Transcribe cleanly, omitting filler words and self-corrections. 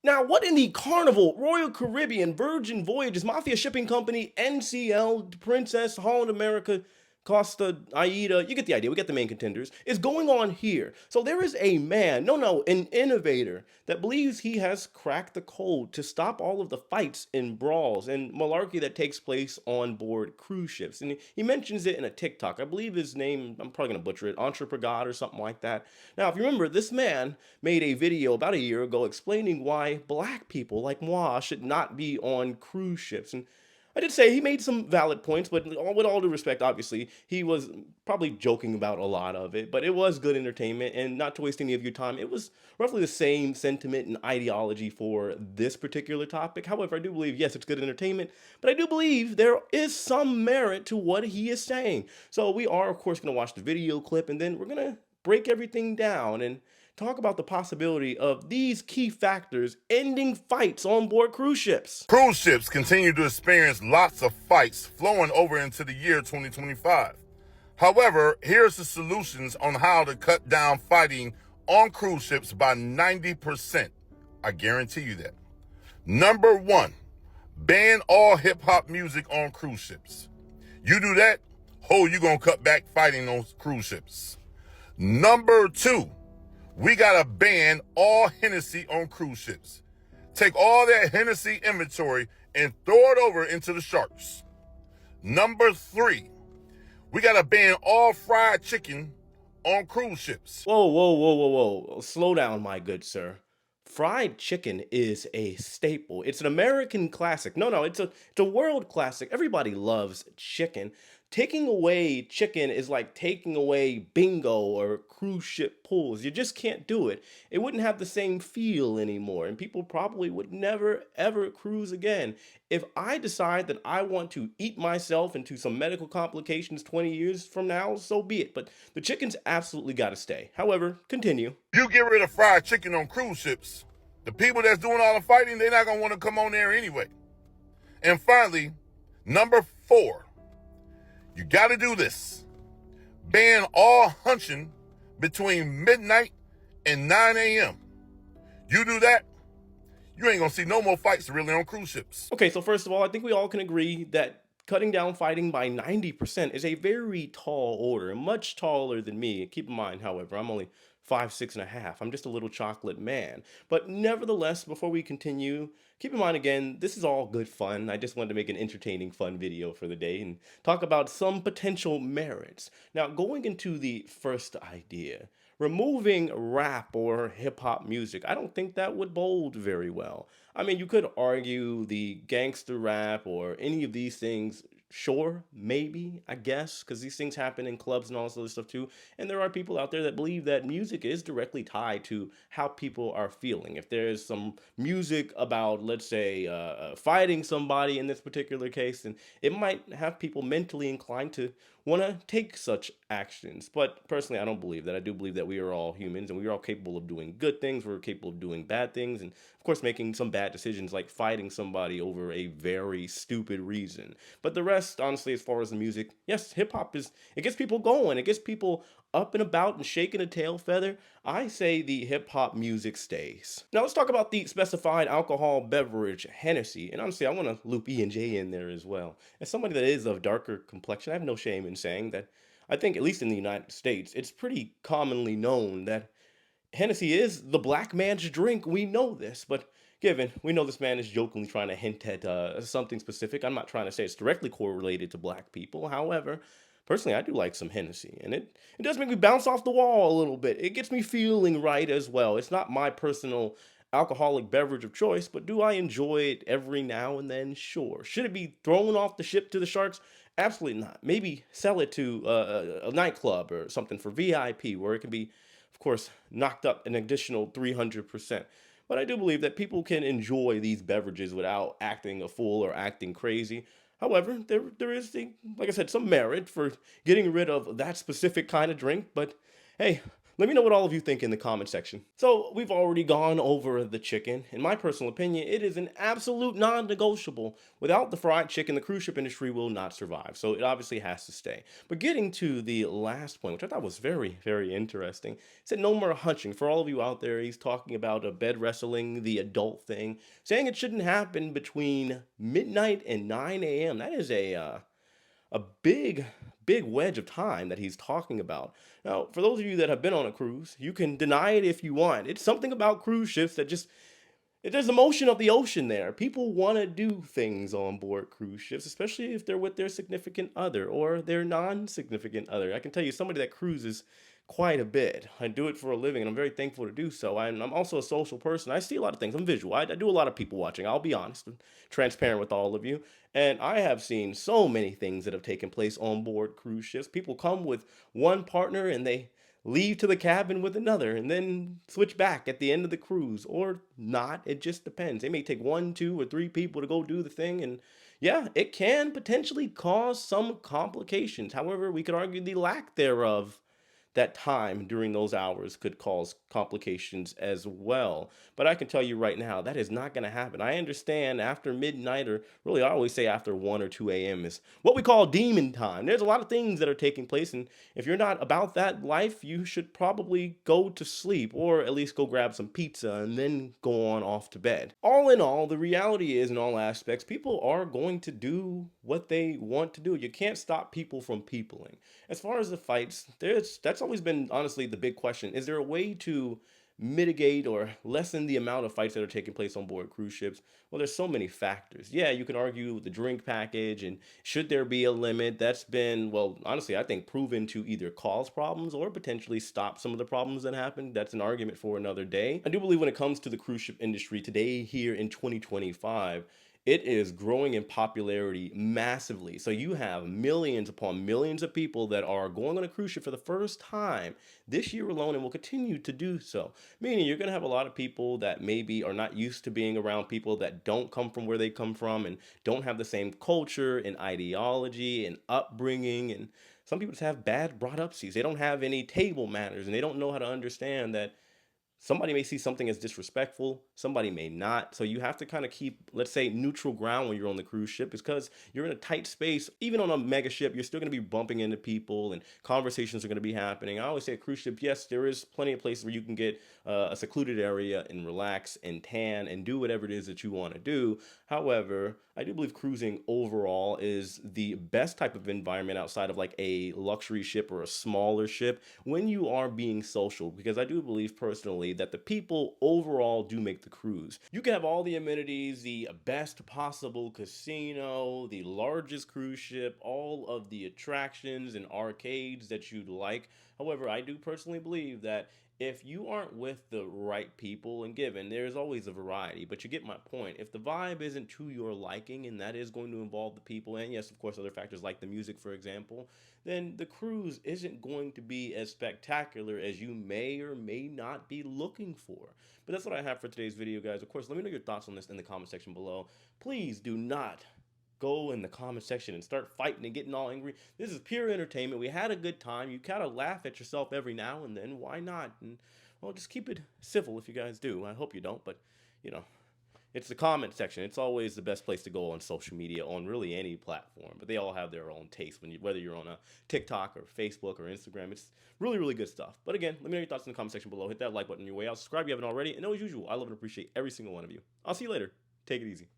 Now, what in the Carnival, Royal Caribbean, Virgin Voyages, Mafia Shipping Company, NCL, Princess, Holland America, Costa, AIDA, you get the idea, we get the main contenders, is going on here? So there is a man, no, an innovator, that believes he has cracked the code to stop all of the fights and brawls and malarkey that takes place on board cruise ships. And he mentions it in a TikTok. I believe his name, I'm probably going to butcher it, Entrepreneur or something like that. Now, if you remember, this man made a video about a year ago explaining why black people like moi should not be on cruise ships. And I did say he made some valid points, but with all due respect, obviously, he was probably joking about a lot of it, but it was good entertainment, and not to waste any of your time, it was roughly the same sentiment and ideology for this particular topic. However, I do believe, yes, it's good entertainment, but I do believe there is some merit to what he is saying. So we are, of course, going to watch the video clip, and then we're going to break everything down and talk about the possibility of these key factors ending fights on board cruise ships. Cruise ships continue to experience lots of fights flowing over into the year 2025. However, here's the solutions on how to cut down fighting on cruise ships by 90%. I guarantee you that. Number one, ban all hip hop music on cruise ships. You do that, you're gonna cut back fighting on cruise ships. Number two, we gotta ban all Hennessy on cruise ships. Take all that Hennessy inventory and throw it over into the sharks. Number three, we gotta ban all fried chicken on cruise ships. Whoa. Slow down, my good sir. Fried chicken is a staple. It's an American classic. No, it's a world classic. Everybody loves chicken. Taking away chicken is like taking away bingo or cruise ship pools. You just can't do it. It wouldn't have the same feel anymore, and people probably would never ever cruise again. If I decide that I want to eat myself into some medical complications 20 years from now, so be it. But the chicken's absolutely got to stay. However, continue. You get rid of fried chicken on cruise ships, the people that's doing all the fighting, they're not gonna want to come on there anyway. And finally, number four, you gotta do this. Ban all hunching between midnight and 9 a.m. You do that, you ain't gonna see no more fights really on cruise ships. Okay, so first of all, I think we all can agree that cutting down fighting by 90% is a very tall order, much taller than me. Keep in mind, however, I'm only 5'6.5". I'm just a little chocolate man. But nevertheless, before we continue, keep in mind again, this is all good fun. I just wanted to make an entertaining, fun video for the day and talk about some potential merits. Now, going into the first idea, removing rap or hip hop music, I don't think that would bode very well. I mean, you could argue the gangster rap or any of these things. Sure, maybe, I guess, because these things happen in clubs and all this other stuff too. And there are people out there that believe that music is directly tied to how people are feeling. If there's some music about, let's say, fighting somebody in this particular case, then it might have people mentally inclined to want to take such actions. But personally, I don't believe that. I do believe that we are all humans and we are all capable of doing good things. We're capable of doing bad things. And of course, making some bad decisions like fighting somebody over a very stupid reason. But the rest, honestly, as far as the music, yes, hip hop it gets people going. It gets people up and about and shaking a tail feather. I say the hip hop music stays. Now let's talk about the specified alcohol beverage, Hennessy. And honestly, I want to loop E&J in there as well. As somebody that is of darker complexion, I have no shame in saying that I think, at least in the United States, it's pretty commonly known that Hennessy is the black man's drink. We know this, but given we know this man is jokingly trying to hint at something specific, I'm not trying to say it's directly correlated to black people. However, personally, I do like some Hennessy, and it does make me bounce off the wall a little bit. It gets me feeling right as well. It's not my personal alcoholic beverage of choice, but do I enjoy it every now and then? Sure. Should it be thrown off the ship to the sharks? Absolutely not. Maybe sell it to a nightclub or something for VIP where it can be, of course, knocked up an additional 300%. But I do believe that people can enjoy these beverages without acting a fool or acting crazy. However, there is like I said, some merit for getting rid of that specific kind of drink. But hey, Let me know what all of you think in the comment section. So we've already gone over the chicken. In my personal opinion, it is an absolute non-negotiable. Without the fried chicken, the cruise ship industry will not survive. So it obviously has to stay. But getting to the last point, which I thought was very, very interesting, said no more hunching. For all of you out there, he's talking about a bed wrestling, the adult thing, saying it shouldn't happen between midnight and 9 a.m. That is a big wedge of time that he's talking about. Now, for those of you that have been on a cruise, you can deny it if you want. It's something about cruise ships that just there's the motion of the ocean there. People want to do things on board cruise ships, especially if they're with their significant other or their non-significant other. I can tell you somebody that cruises quite a bit. I do it for a living, and I'm very thankful to do so. I'm also a social person. I see a lot of things. I'm visual. I do a lot of people watching. I'll be honest and transparent with all of you. And I have seen so many things that have taken place on board cruise ships. People come with one partner and they leave to the cabin with another and then switch back at the end of the cruise or not. It just depends. They may take one, two, or three people to go do the thing. And yeah, it can potentially cause some complications. However, we could argue the lack thereof that time during those hours could cause complications as well. But I can tell you right now, that is not going to happen. I understand after midnight, or really, I always say after 1 or 2 a.m., is what we call demon time. There's a lot of things that are taking place. And if you're not about that life, you should probably go to sleep or at least go grab some pizza and then go on off to bed. All in all, the reality is, in all aspects, people are going to do what they want to do. You can't stop people from peopling. As far as the fights, that's always been honestly the big question. Is there a way to mitigate or lessen the amount of fights that are taking place on board cruise ships? Well, there's so many factors. Yeah, you can argue the drink package and should there be a limit? That's been, well, honestly, I think proven to either cause problems or potentially stop some of the problems that happen. That's an argument for another day. I do believe when it comes to the cruise ship industry today here in 2025, it is growing in popularity massively. So you have millions upon millions of people that are going on a cruise ship for the first time this year alone and will continue to do so. Meaning you're going to have a lot of people that maybe are not used to being around people that don't come from where they come from and don't have the same culture and ideology and upbringing. And some people just have bad brought up seats. They don't have any table manners and they don't know how to understand that somebody may see something as disrespectful, somebody may not. So you have to kind of keep, let's say, neutral ground when you're on the cruise ship, because you're in a tight space. Even on a mega ship, you're still going to be bumping into people and conversations are going to be happening. I always say a cruise ship, yes, there is plenty of places where you can get a secluded area and relax and tan and do whatever it is that you want to do. However, I do believe cruising overall is the best type of environment outside of like a luxury ship or a smaller ship when you are being social, because I do believe personally that the people overall do make the cruise. You can have all the amenities, the best possible casino, the largest cruise ship, all of the attractions and arcades that you'd like. However, I do personally believe that if you aren't with the right people, and given there's always a variety, but you get my point. If the vibe isn't to your liking, and that is going to involve the people, and yes, of course, other factors like the music, for example, then the cruise isn't going to be as spectacular as you may or may not be looking for. But that's what I have for today's video, guys. Of course, let me know your thoughts on this in the comment section below. Please do not go in the comment section and start fighting and getting all angry. This is pure entertainment. We had a good time. You kind of laugh at yourself every now and then. Why not? And well, just keep it civil if you guys do. I hope you don't, but you know, it's the comment section. It's always the best place to go on social media, on really any platform. But they all have their own taste. Whether you're on a TikTok or Facebook or Instagram, it's really, really good stuff. But again, let me know your thoughts in the comment section below. Hit that like button on your way out. Subscribe if you haven't already. And as usual, I love and appreciate every single one of you. I'll see you later. Take it easy.